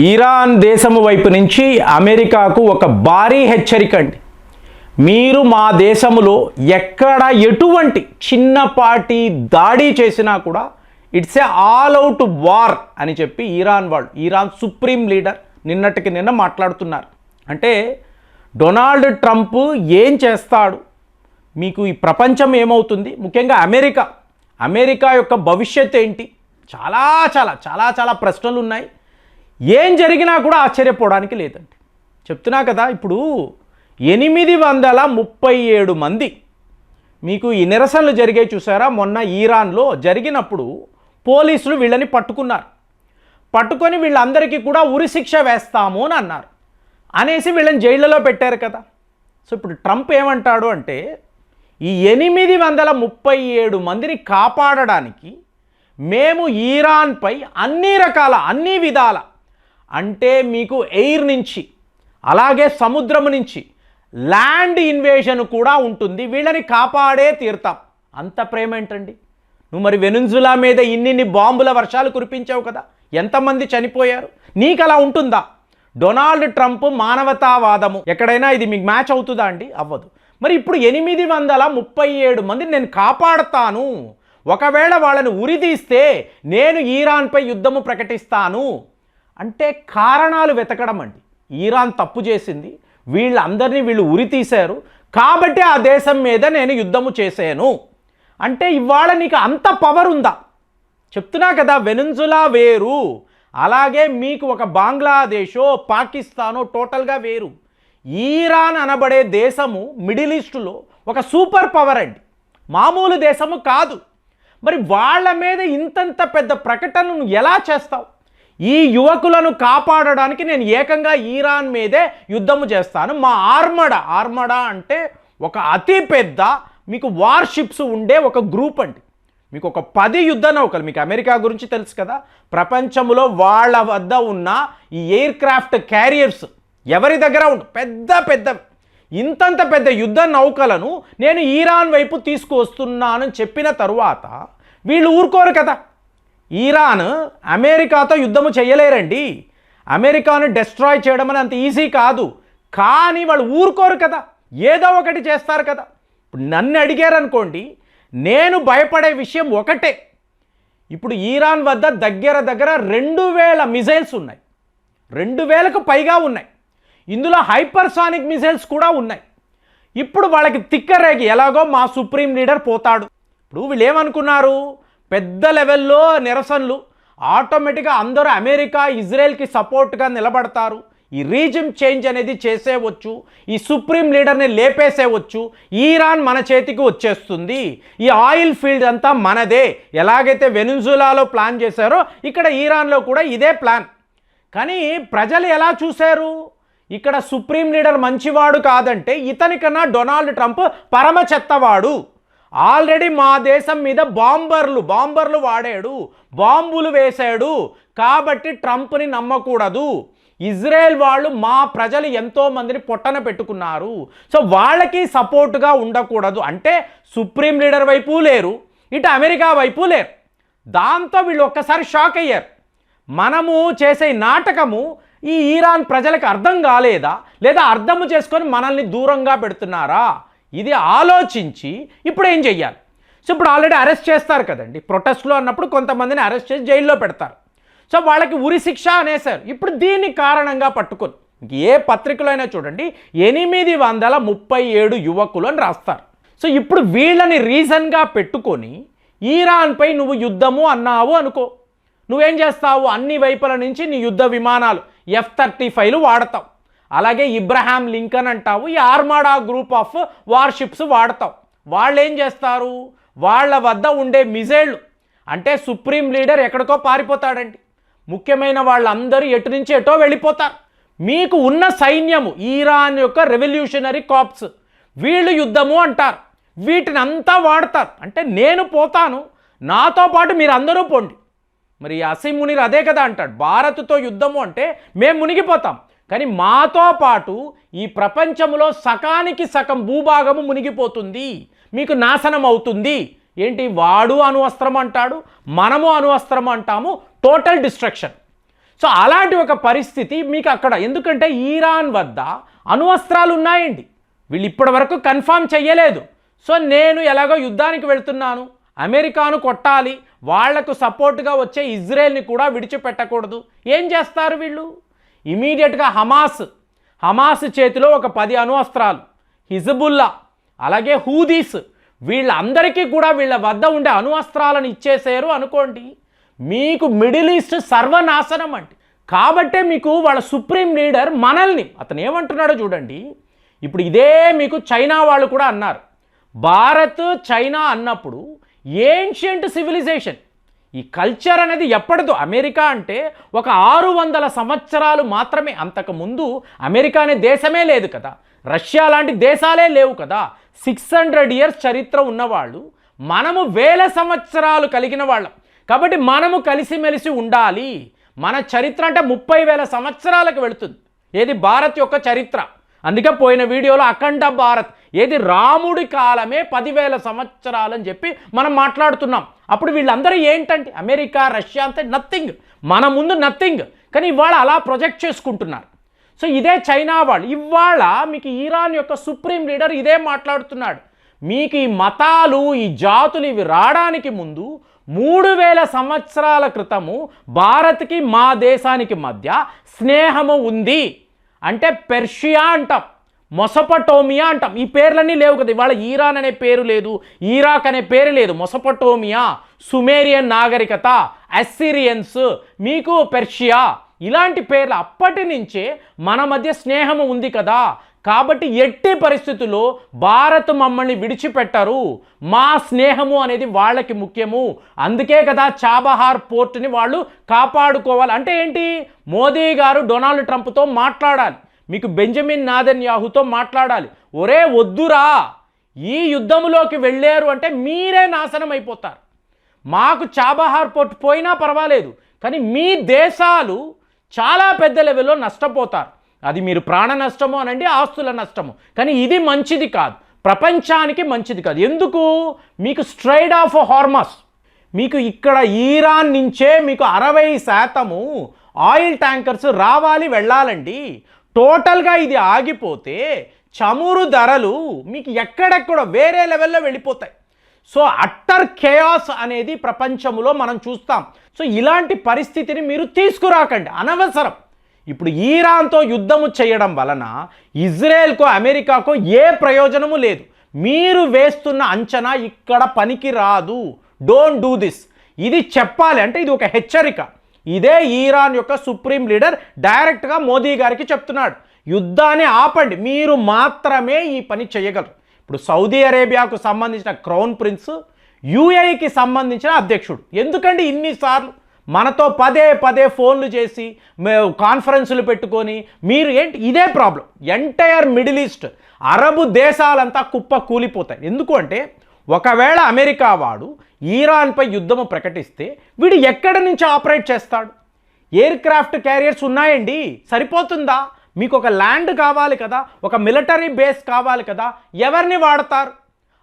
Iran దేశము వైపు నుంచి అమెరికాకు ఒక భారీ హెచ్చరిక అండి. మీరు మా దేశంలో ఎక్కడ ఎటువంటి చిన్నపాటి దాడి చేసినా కూడా it's a all out war అని చెప్పి ఇరాన్ సుప్రీం లీడర్ నిన్నటికి నిన్న మాట్లాడుతున్నారు. అంటే డొనాల్డ్ ట్రంప్ ఏం చేస్తాడు, మీకు ఈ ప్రపంచం ఏమవుతుంది, ముఖ్యంగా అమెరికా యొక్క భవిష్యత్ ఏంటి, చాలా చాలా చాలా చాలా ప్రశ్నలు ఉన్నాయి. ఏం జరిగినా కూడా ఆశ్చర్యపోవడానికి లేదండి. చెప్తున్నా కదా, ఇప్పుడు 837 మంది మీకు ఈ నిరసనలు జరిగే చూసారా, మొన్న ఇరాన్లో జరిగినప్పుడు పోలీసులు వీళ్ళని పట్టుకొని వీళ్ళందరికీ కూడా ఉరిశిక్ష వేస్తాము అని అన్నారు. అనేసి వీళ్ళని జైళ్ళలో పెట్టారు కదా. సో ఇప్పుడు ట్రంప్ ఏమంటాడు అంటే, ఈ 837 మందిని కాపాడడానికి మేము ఇరాన్పై అన్ని విధాల, అంటే మీకు ఎయిర్ నుంచి అలాగే సముద్రం నుంచి ల్యాండ్ ఇన్వేషన్ కూడా ఉంటుంది, వీళ్ళని కాపాడే తీరుతాం. అంత ప్రేమ ఏంటండి? నువ్వు మరి వెనుజులా మీద ఇన్ని బాంబుల వర్షాలు కురిపించావు కదా, ఎంతమంది చనిపోయారు? నీకు అలా ఉంటుందా? డొనాల్డ్ ట్రంప్ మానవతావాదము ఎక్కడైనా ఇది మీకు మ్యాచ్ అవుతుందా అండి? అవ్వదు. మరి ఇప్పుడు 837 మందిని నేను కాపాడుతాను, ఒకవేళ వాళ్ళని ఉరిదీస్తే నేను ఇరాన్పై యుద్ధము ప్రకటిస్తాను అంటే కారణాలు వెతకడం అండి. ఇరాన్ తప్పు చేసింది, వీళ్ళు ఉరి తీశారు కాబట్టి ఆ దేశం మీద నేను యుద్ధము చేశాను అంటే ఇవాళ నీకు అంత పవర్ ఉందా? చెప్తున్నా కదా, వెనుజులా వేరు, అలాగే మీకు ఒక బంగ్లాదేశో పాకిస్తానో టోటల్గా వేరు. ఇరాన్ అనబడే దేశము మిడిల్ ఈస్ట్లో ఒక సూపర్ పవర్ అండి, మామూలు దేశము కాదు. మరి వాళ్ళ మీద ఇంతంత పెద్ద ప్రకటనను ఎలా చేస్తావు? ఈ యువకులను కాపాడడానికి నేను ఏకంగా ఇరాన్ మీదే యుద్ధము చేస్తాను. మా ఆర్మడా అంటే ఒక అతి పెద్ద మీకు వార్షిప్స్ ఉండే ఒక గ్రూప్ అండి. మీకు ఒక 10 యుద్ధ నౌకలు, మీకు అమెరికా గురించి తెలుసు కదా, ప్రపంచంలో వాళ్ళ వద్ద ఉన్న ఈ ఎయిర్ క్రాఫ్ట్ క్యారియర్స్ ఎవరి దగ్గర ఉండు పెద్ద ఇంతంత పెద్ద యుద్ధ నౌకలను నేను ఇరాన్ వైపు తీసుకువస్తున్నానని చెప్పిన తరువాత వీళ్ళు ఊరుకోరు కదా. ఇరాన్ అమెరికాతో యుద్ధము చేయలేరండి, అమెరికాను డెస్ట్రాయ్ చేయడం అని అంత ఈజీ కాదు. కానీ వాళ్ళు ఊరుకోరు కదా, ఏదో ఒకటి చేస్తారు కదా. ఇప్పుడు నన్ను అడిగారనుకోండి, నేను భయపడే విషయం ఒకటే, ఇప్పుడు ఇరాన్ వద్ద దగ్గర 2000 మిజైల్స్ ఉన్నాయి, 2000కు పైగా ఉన్నాయి. ఇందులో హైపర్సానిక్ మిజైల్స్ కూడా ఉన్నాయి. ఇప్పుడు వాళ్ళకి తిక్కరేగి ఎలాగో మా సుప్రీం లీడర్ పోతాడు. ఇప్పుడు వీళ్ళు ఏమనుకున్నారు, పెద్ద లెవెల్లో నిరసనలు, ఆటోమేటిక్గా అందరూ అమెరికా ఇజ్రాయెల్కి సపోర్ట్గా నిలబడతారు, ఈ రీజిమ్ చేంజ్ అనేది చేసేవచ్చు, ఈ సుప్రీం లీడర్ని లేపేసేవచ్చు, ఇరాన్ మన చేతికి వచ్చేస్తుంది, ఈ ఆయిల్ ఫీల్డ్ అంతా మనదే. ఎలాగైతే వెనుజులాలో ప్లాన్ చేశారో ఇక్కడ ఇరాన్లో కూడా ఇదే ప్లాన్. కానీ ప్రజలు ఎలా చూశారు, ఇక్కడ సుప్రీం లీడర్ మంచివాడు కాదంటే ఇతనికన్నా డొనాల్డ్ ట్రంప్ పరమ చెత్తవాడు. ఆల్రెడీ మా దేశం మీద బాంబర్లు వాడాడు, బాంబులు వేశాడు, కాబట్టి ట్రంప్ని నమ్మకూడదు. ఇజ్రాయెల్ వాళ్ళు మా ప్రజలు ఎంతోమందిని పొట్టన పెట్టుకున్నారు, సో వాళ్ళకి సపోర్టుగా ఉండకూడదు అంటే సుప్రీం లీడర్ వైపు లేరు, ఇటు అమెరికా వైపు లేరు. దాంతో వీళ్ళు ఒక్కసారి షాక్ అయ్యారు. మనము చేసే నాటకము ఈ ఇరాన్ ప్రజలకు అర్థం కాలేదా, లేదా అర్థము చేసుకొని మనల్ని దూరంగా పెడుతున్నారా? ఇది ఆలోచించి ఇప్పుడు ఏం చెయ్యాలి? సో ఇప్పుడు ఆల్రెడీ అరెస్ట్ చేస్తారు కదండి, ప్రొటెస్ట్లో అన్నప్పుడు కొంతమందిని అరెస్ట్ చేసి జైల్లో పెడతారు. సో వాళ్ళకి ఉరి శిక్ష అనేసారు. ఇప్పుడు దీన్ని కారణంగా పట్టుకొని ఏ పత్రికలో అయినా చూడండి 837 యువకులు అని రాస్తారు. సో ఇప్పుడు వీళ్ళని రీజన్గా పెట్టుకొని ఇరాన్పై నువ్వు యుద్ధము అన్నావు అనుకో, నువ్వేం చేస్తావు, అన్ని వైపుల నుంచి నీ యుద్ధ విమానాలు F-35లు వాడతావు, అలాగే ఇబ్రహాం లింకన్ అంటావు, ఈ ఆర్మాడా గ్రూప్ ఆఫ్ వార్షిప్స్ వాడతావు. వాళ్ళు ఏం చేస్తారు, వాళ్ళ వద్ద ఉండే మిజైళ్ళు అంటే సుప్రీం లీడర్ ఎక్కడికో పారిపోతాడండి, ముఖ్యమైన వాళ్ళందరూ ఎటు నుంచి ఎటో వెళ్ళిపోతారు. మీకు ఉన్న సైన్యము ఇరాన్ యొక్క రెవల్యూషనరీ కార్ప్స్, వీళ్ళు యుద్ధము అంటారు, వీటిని అంతా వాడతారు. అంటే నేను పోతాను, నాతో పాటు మీరు అందరూ పోండి. మరి అసీం మునీర్ అదే కదా అంటాడు, భారత్తో యుద్ధము అంటే మేము మునిగిపోతాం, కానీ మాతో పాటు ఈ ప్రపంచంలో సకానికి సగం భూభాగము మునిగిపోతుంది, మీకు నాశనం అవుతుంది. ఏంటి, వాడు అణువస్త్రం అంటాడు, మనము అణువస్త్రం అంటాము, టోటల్ డిస్ట్రక్షన్. సో అలాంటి ఒక పరిస్థితి మీకు అక్కడ, ఎందుకంటే ఈరాన్ వద్ద అణువస్త్రాలు ఉన్నాయండి. వీళ్ళు ఇప్పటి వరకు కన్ఫర్మ్ చెయ్యలేదు. సో నేను ఎలాగో యుద్ధానికి వెళ్తున్నాను, అమెరికాను కొట్టాలి, వాళ్లకు సపోర్ట్గా వచ్చే ఇజ్రాయెల్ని కూడా విడిచిపెట్టకూడదు. ఏం చేస్తారు వీళ్ళు? ఇమీడియట్గా హమాస్ చేతిలో ఒక 10 అణువస్త్రాలు, హిజ్బుల్లా అలాగే హూదీస్, వీళ్ళందరికీ కూడా వీళ్ళ వద్ద ఉండే అణువస్త్రాలను ఇచ్చేసారు అనుకోండి, మీకు మిడిల్ ఈస్ట్ సర్వనాశనం అండి. కాబట్టే మీకు వాళ్ళ సుప్రీం లీడర్ మనల్ని, అతను ఏమంటున్నాడో చూడండి. ఇప్పుడు ఇదే మీకు చైనా వాళ్ళు కూడా అన్నారు. భారత్ చైనా అన్నప్పుడు ఏన్షియంట్ సివిలైజేషన్, ఈ కల్చర్ అనేది ఎప్పటిదో. అమెరికా అంటే ఒక 600 సంవత్సరాలు మాత్రమే, అంతకుముందు అమెరికా అనే దేశమే లేదు కదా, రష్యా లాంటి దేశాలే లేవు కదా. 600 ఇయర్స్ చరిత్ర ఉన్నవాళ్ళు, మనము 1000 సంవత్సరాలు కలిగిన వాళ్ళం. కాబట్టి మనము కలిసిమెలిసి ఉండాలి. మన చరిత్ర అంటే 30,000 సంవత్సరాలకు వెళుతుంది. ఏది? భారత్ యొక్క చరిత్ర. అందుకే పోయిన వీడియోలో అఖండ భారత్, ఏది రాముడి కాలమే 10,000 సంవత్సరాలు అని చెప్పి మనం మాట్లాడుతున్నాం. అప్పుడు వీళ్ళందరూ ఏంటంటే అమెరికా రష్యా అంతే నథింగ్, మన ముందు నథింగ్. కానీ ఇవాళ అలా ప్రొజెక్ట్ చేసుకుంటున్నారు. సో ఇదే చైనా వాళ్ళు. ఇవాళ మీకు ఈరాన్ యొక్క సుప్రీం లీడర్ ఇదే మాట్లాడుతున్నాడు. మీకు ఈ మతాలు, ఈ జాతులు ఇవి రావడానికి ముందు 3000 సంవత్సరాల క్రితము భారత్కి మా దేశానికి మధ్య స్నేహము ఉంది. అంటే పెర్షియా అంటాం, మొసపటోమియా అంటాం. ఈ పేర్లన్నీ లేవు కదా. ఇవాళ ఈరాన్ అనే పేరు లేదు, ఇరాక్ అనే పేరు లేదు. మొసపటోమియా, సుమేరియన్ నాగరికత, అస్సిరియన్స్, మీకు పెర్షియా, ఇలాంటి పేర్లు అప్పటి నుంచే మన మధ్య స్నేహము ఉంది కదా. కాబట్టి ఎట్టి పరిస్థితుల్లో భారత్ మమ్మల్ని విడిచిపెట్టరు, మా స్నేహము అనేది వాళ్ళకి ముఖ్యము. అందుకే కదా చాబహార్ పోర్టుని వాళ్ళు కాపాడుకోవాలి. అంటే ఏంటి? మోదీ గారు డొనాల్డ్ ట్రంప్తో మాట్లాడాలి, మీకు బెంజమిన్ నాదన్యాహుతో మాట్లాడాలి. ఒరే వద్దురా, ఈ యుద్ధంలోకి వెళ్ళారు అంటే మీరే నాశనం అయిపోతారు. మాకు చాబహార్ పోర్ట్ పోయినా పర్వాలేదు, కానీ మీ దేశాలు చాలా పెద్ద లెవెల్లో నష్టపోతారు. అది మీరు ప్రాణ నష్టము అనండి, ఆస్తుల నష్టము. కానీ ఇది మంచిది కాదు, ప్రపంచానికి మంచిది కాదు. ఎందుకు? మీకు స్ట్రైట్ ఆఫ్ హార్మస్, మీకు ఇక్కడ ఈరాన్ నుంచే మీకు 60% ఆయిల్ ట్యాంకర్స్ రావాలి, వెళ్ళాలండి. టోటల్గా ఇది ఆగిపోతే చమురు ధరలు మీకు ఎక్కడెక్కడో వేరే లెవెల్లో వెళ్ళిపోతాయి. సో అట్టర్ కేయాస్ అనేది ప్రపంచంలో మనం చూస్తాం. సో ఇలాంటి పరిస్థితిని మీరు తీసుకురాకండి, అనవసరం. ఇప్పుడు ఈరాన్తో యుద్ధము చేయడం వలన ఇజ్రాయెల్కో అమెరికాకో ఏ ప్రయోజనము లేదు. మీరు వేస్తున్న అంచనా ఇక్కడ పనికి రాదు. Don't do this. ఇది చెప్పాలి అంటే ఇది ఒక హెచ్చరిక. ఇదే ఈరాన్ యొక్క సుప్రీం లీడర్ డైరెక్ట్గా మోదీ గారికి చెప్తున్నాడు, యుద్ధాన్ని ఆపండి, మీరు మాత్రమే ఈ పని చేయగలరు. ఇప్పుడు సౌదీ అరేబియాకు సంబంధించిన క్రౌన్ ప్రిన్స్, యుఏఈకి సంబంధించిన అధ్యక్షుడు ఎందుకండి ఇన్నిసార్లు మనతో పదే ఫోన్లు చేసి కాన్ఫరెన్సులు పెట్టుకొని మీరు ఏంటి? ఇదే problem. Entire middle east, Arab దేశాలంతా కుప్ప కూలిపోతాయి. ఎందుకు అంటే ఒకవేళ అమెరికా వాడు ఈరాన్పై యుద్ధము ప్రకటిస్తే వీడు ఎక్కడి నుంచి ఆపరేట్ చేస్తాడు? ఎయిర్ క్రాఫ్ట్ క్యారియర్స్ ఉన్నాయండి, సరిపోతుందా? మీకు ఒక ల్యాండ్ కావాలి కదా, ఒక మిలిటరీ బేస్ కావాలి కదా, ఎవరిని వాడతారు?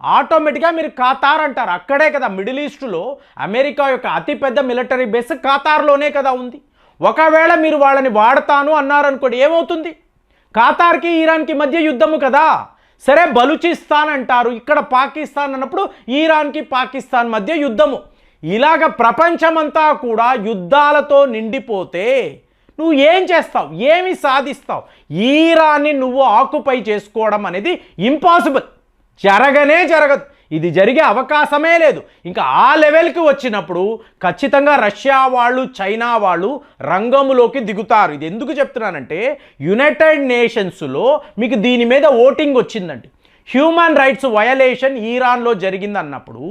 ఆటోమేటిక్గా మీరు ఖతార్ అంటారు. అక్కడే కదా మిడిల్ ఈస్ట్లో అమెరికా యొక్క అతిపెద్ద మిలిటరీ బేస్ ఖతార్లోనే కదా ఉంది. ఒకవేళ మీరు వాళ్ళని వాడతాను అన్నారనుకోండి, ఏమవుతుంది? ఖతార్కి ఇరాన్కి మధ్య యుద్ధము కదా. సరే బలూచిస్తాన్ అంటారు, ఇక్కడ పాకిస్తాన్ అన్నప్పుడు ఇరాన్కి పాకిస్తాన్ మధ్య యుద్ధము. ఇలాగ ప్రపంచమంతా కూడా యుద్ధాలతో నిండిపోతే నువ్వు ఏం చేస్తావు? ఏమి సాధిస్తావు? ఈరాన్ని నువ్వు ఆక్యుపై చేసుకోవడం అనేది ఇంపాసిబుల్, జరగదు. ఇది జరిగే అవకాశమే లేదు. ఇంకా ఆ లెవెల్కి వచ్చినప్పుడు ఖచ్చితంగా రష్యా వాళ్ళు, చైనా వాళ్ళు రంగంలోకి దిగుతారు. ఇది ఎందుకు చెప్తున్నానంటే యునైటెడ్ నేషన్స్లో మీకు దీని మీద ఓటింగ్ వచ్చిందండి. హ్యూమన్ రైట్స్ వయలేషన్ ఈరాన్లో జరిగింది అన్నప్పుడు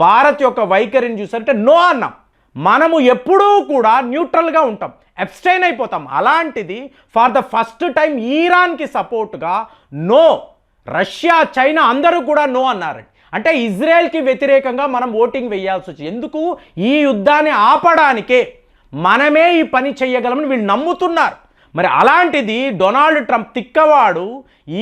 భారత్ యొక్క వైఖరిని చూసారంటే నో అన్నాం. మనము ఎప్పుడూ కూడా న్యూట్రల్గా ఉంటాం, అబ్స్టైన్ అయిపోతాం. అలాంటిది ఫర్ ద ఫస్ట్ టైం ఈరాన్కి సపోర్ట్గా నో, రష్యా చైనా అందరూ కూడా నో అన్నారండి. అంటే ఇజ్రాయెల్కి వ్యతిరేకంగా మనం ఓటింగ్ వేయాల్సి వచ్చింది. ఎందుకు? ఈ యుద్ధాన్ని ఆపడానికే, మనమే ఈ పని చేయగలమని వీళ్ళు నమ్ముతున్నారు. మరి అలాంటిది డొనాల్డ్ ట్రంప్ తిక్కవాడు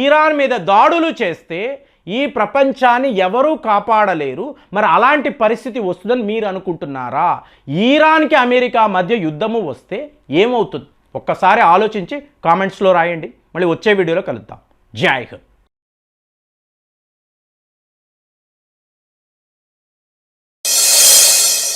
ఈరాన్ మీద దాడులు చేస్తే ఈ ప్రపంచాన్ని ఎవరూ కాపాడలేరు. మరి అలాంటి పరిస్థితి వస్తుందని మీరు అనుకుంటున్నారా? ఇరాన్కి అమెరికా మధ్య యుద్ధము వస్తే ఏమవుతుంది? ఒక్కసారి ఆలోచించి కామెంట్స్లో రాయండి. మళ్ళీ వచ్చే వీడియోలో కలుద్దాం. జై హింద్.